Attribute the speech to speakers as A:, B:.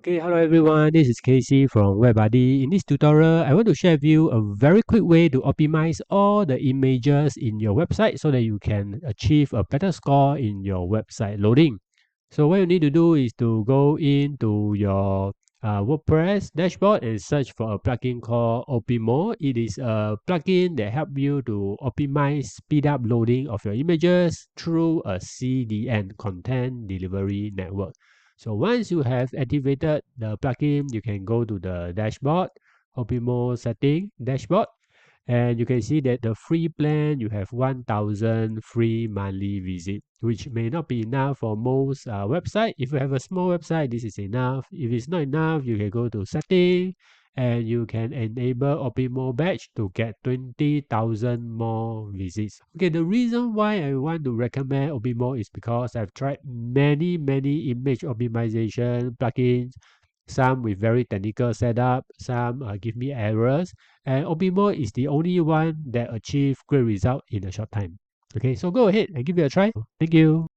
A: Okay, hello everyone. This is Casey from WebBuddy. In this tutorial, I want to share with you a very quick way to optimize all the images in your website so that you can achieve a better score in your website loading. So what you need to do is to go into your WordPress dashboard and search for a plugin called Optimo. It is a plugin that helps you to optimize speed up loading of your images through a CDN, content delivery network. So once you have activated the plugin, you can go to the dashboard, Optimo setting dashboard, and you can see that the free plan you have 1000 free monthly visit, which may not be enough for most website. If you have a small website, this is enough. If it's not enough, you can go to setting and you can enable Optimo badge to get 20,000 more visits. Okay, the reason why I want to recommend Optimo is because I've tried many image optimization plugins, some with very technical setup, some give me errors, and Optimo is the only one that achieve great result in a short time. Okay, so go ahead and give it a try. Thank you.